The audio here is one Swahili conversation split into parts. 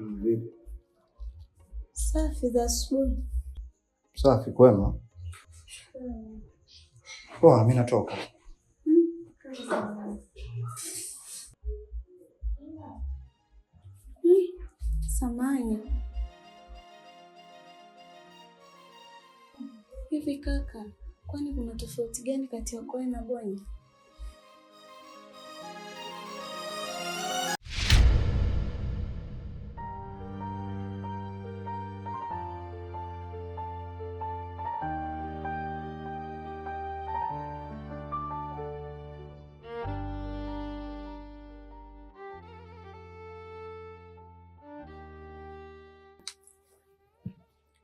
Vipi? Safi za asubuhi. Safi kwema. Poa, mimi natoka. Samahani. Hivi kaka, kwani kuna tofauti gani kati ya kweli na Bonya?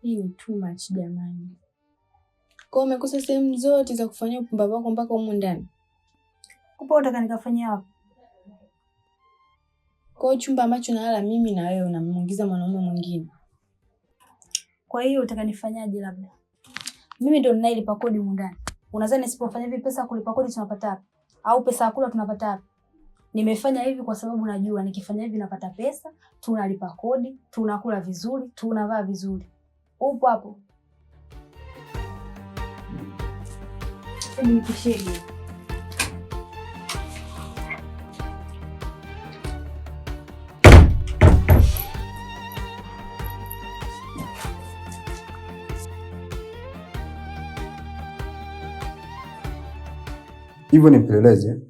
Hii ni too much jamani. Kwa umekosa sehemu zote za kufanyia upumbavu wako mpaka humu ndani. Kupo utaka nikafanyia hapo. Kwa chumba ambacho nalala mimi na wewe unamuingiza mwanaume mwingine. Kwa hiyo utaka nifanyaje labda? Mimi ndo ninailipa kodi humu ndani. Unadhani nisipofanya hivi pesa kulipa kodi tunapata wapi? Au pesa ya kula tunapata wapi? Nimefanya hivi kwa sababu najua nikifanya hivi napata pesa, tunalipa kodi, tunakula vizuri, tunavaa vizuri. Upo hapo. Ni kishedi. Hivyo ni mpelelezi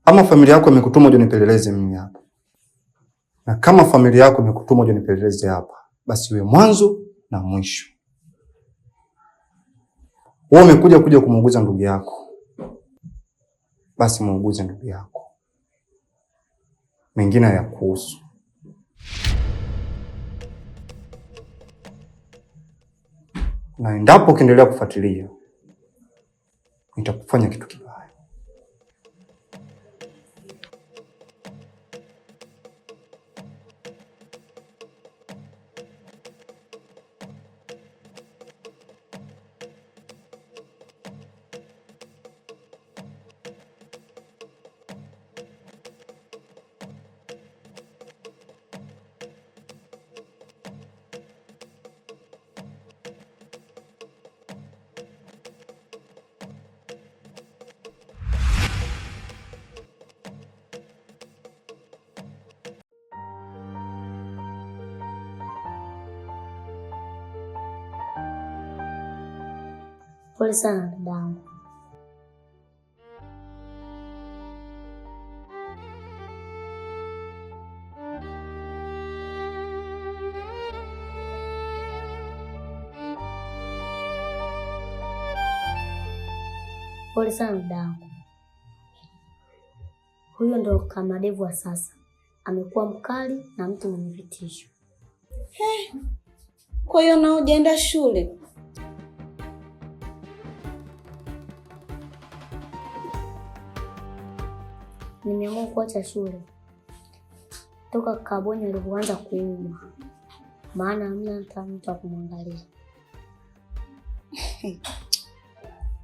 ama familia yako imekutuma uje nipeleleze mimi hapa? Na kama familia yako imekutuma uje nipeleleze hapa, basi iwe mwanzo na mwisho. Wewe umekuja kumuuguza ndugu yako, basi muuguze ndugu yako, mengine hayakuhusu. Na endapo ukiendelea kufuatilia, nitakufanya kitu kibaya. Pole sana dadangu. Pole sana dadangu. Huyo ndo Kamadevu wa sasa. Amekuwa mkali na mtu mwenye vitisho. Kwa hiyo na hujaenda shule? Nimeamua kuacha shule toka Kabonya alipoanza kuumwa, maana hamna hata mtu kumwangalia.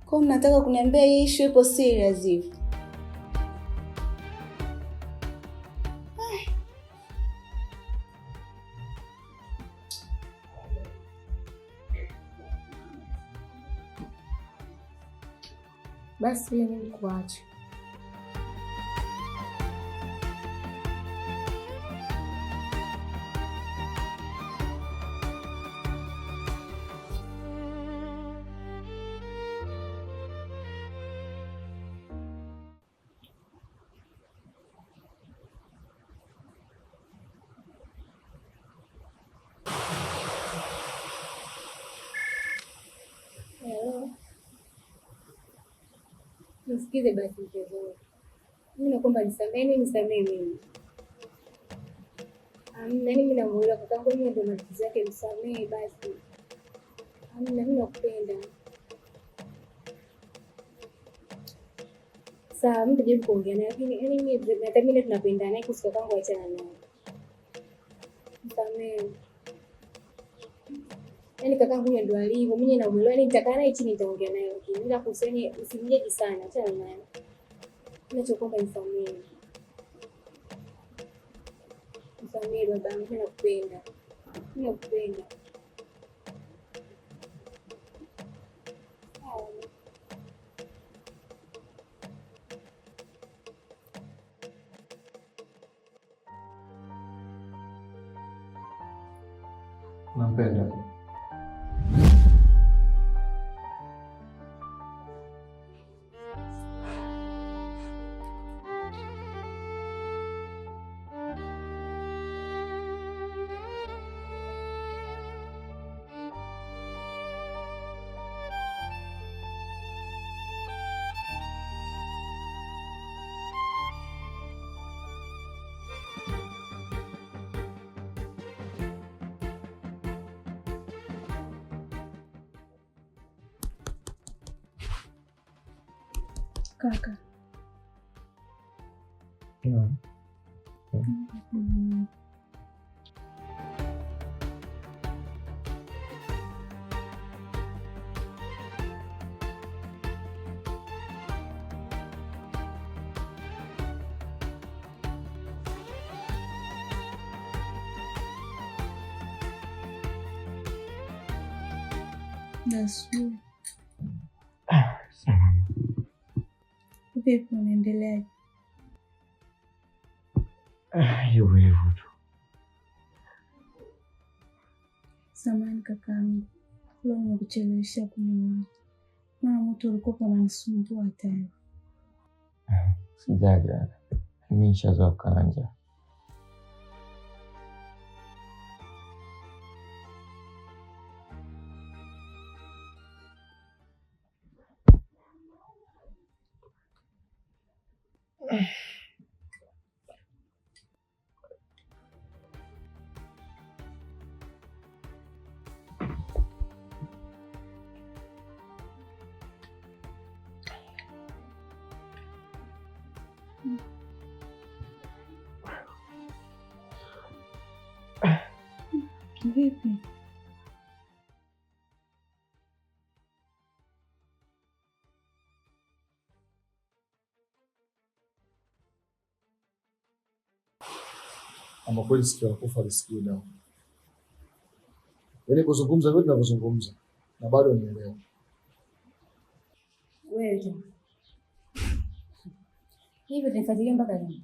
Kwa mnataka kuniambia hii issue ipo serious hivi? Basi mimi kuacha. Nisikize basi mchezo. Mimi naomba nisamee mimi. Mimi namuelewa kakangu, mimi ndo matatizo yake, nisamee basi. Mimi nakupenda. Sawa, mimi tajaribu kuongea naye, lakini mimi natamani tunapendana, naye kusika kangu achana naye. Nisamee. Kakangu ndo alivyo, mimi namuelewa, nitakaa naye chini nitaongea naye, lakini bila kusema usimjeje sana, achana naye. Ninachokuomba nisamee. Nisamehe baba, mimi nakupenda. Mimi nakupenda. Nampenda. Kaka. Nasibu. Salama. Vipi unaendeleaje? Hivyo hivyo tu. Samahani kakaangu, leo nimekuchelewesha kuniona, maana moto ulikuwa unanisumbua tayari. Sijaja, mimi nishazoea kanja. Vipi? Ama kweli sikio la kufa lisikii dawa. Yaani kuzungumza vile tunavyozungumza na bado nielewa. Wewe tu. Hivi tunafuatilia mpaka lini?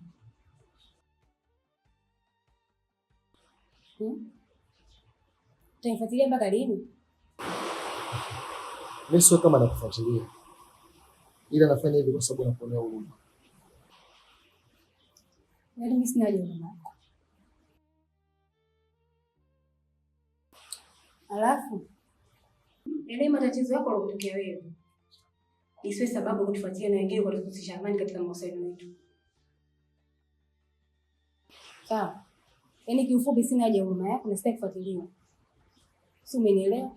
Tunafuatilia mpaka lini? Mimi sio kama nakufuatilia. Ila nafanya hivi kwa sababu nakuonea huruma. Yaani mimi sina haja na alafu ile matatizo yako yanatokea wewe. Isiwe sababu kutufuatia na wengine kwa kutusisha amani katika mahusiano yetu. Sawa. Yaani kiufupi sina haja huruma yako na sitaki kufuatiliwa. Si umenielewa?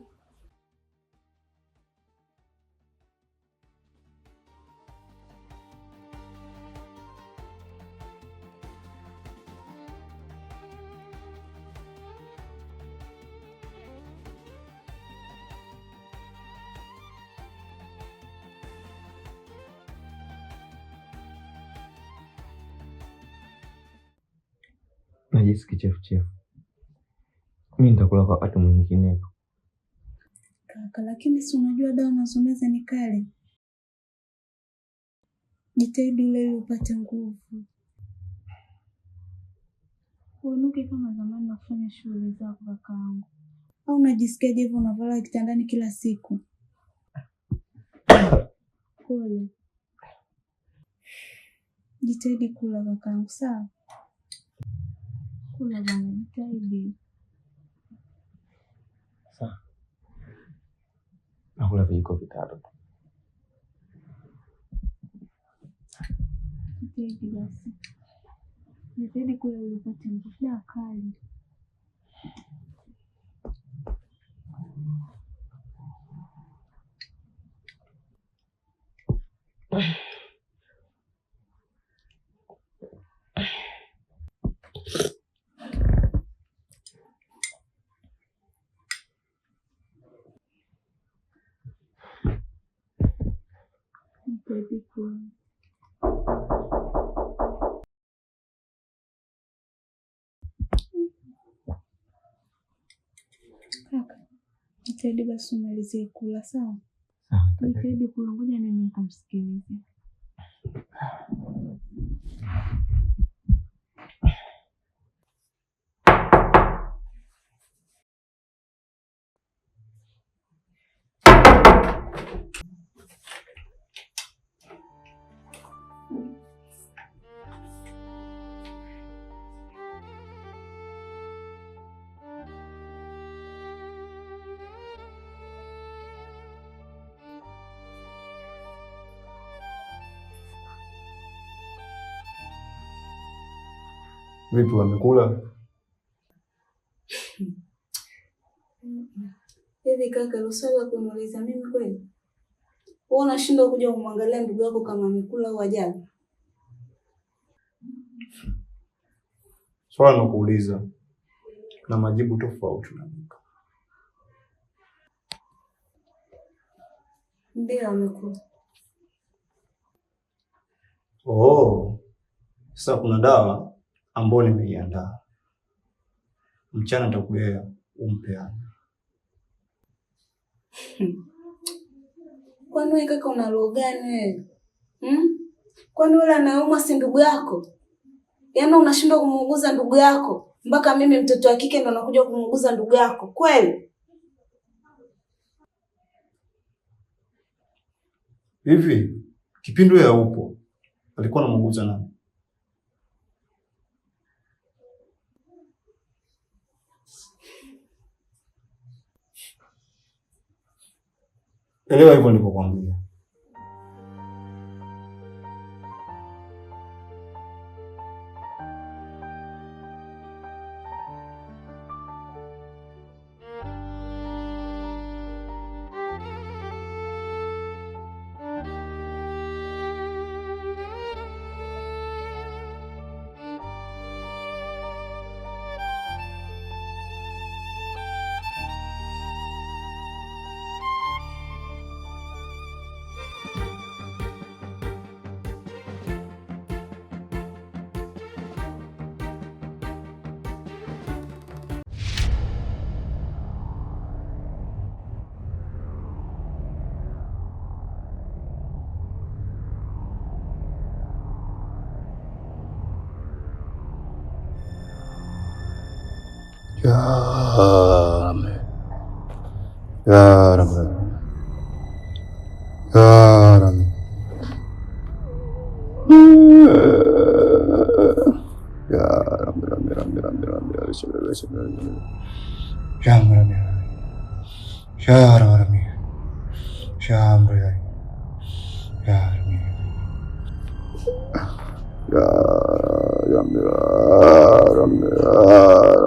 Najisikia kichefuchefu. Mimi nitakula kwa wakati mwingine tu. Kaka, lakini si unajua dawa unazomeza ni kali. Jitahidi ule ili upate nguvu. Uinuke kama zamani na kufanya shughuli zako kakaangu. Au unajisikiaje hivyo unavolala kitandani kila siku? Pole. Jitahidi kula kakaangu, sawa? Kula bwana, jitahidi. Sawa. Nakula vijiko vitatu. Jitahidi basi. Jitahidi kula ili upate nguvu. Dawa kali. Jitahidi kula. Jitahidi basi umalizie kula, sawa? Sawa. Jitahidi kula, ngoja nini nikamsikilize. Vitu wamekula? Hivi kaka, rusala kuniuliza mimi kweli? Wewe unashindwa kuja kumwangalia ndugu yako kama amekula au hajala? Swala nakuuliza na majibu tofauti unanipa. Ndio amekula. Oh. Sasa kuna dawa ambayo nimeiandaa. Mchana nitakugea umpeane. Kwani wewe kaka una roho gani wewe? Kwani yule anaumwa si ndugu yako? Yaani unashindwa kumuuguza ndugu yako mpaka mimi mtoto wa kike ndo nakuja kumuuguza ndugu yako. Kweli? Hivi kipindi wewe upo alikuwa anamuuguza nani? Elewa hivyo nilipokuambia. Ya Rabbi. Ya Rabbi. Ya Rabbi. Ya Rabbi, Rabbi, Rabbi, Rabbi, Rabbi, Ya Rabbi. Ya Rabbi. Ya Rabbi. Ya Rabbi. Ya Rabbi. Ya Rabbi. Ya Rabbi.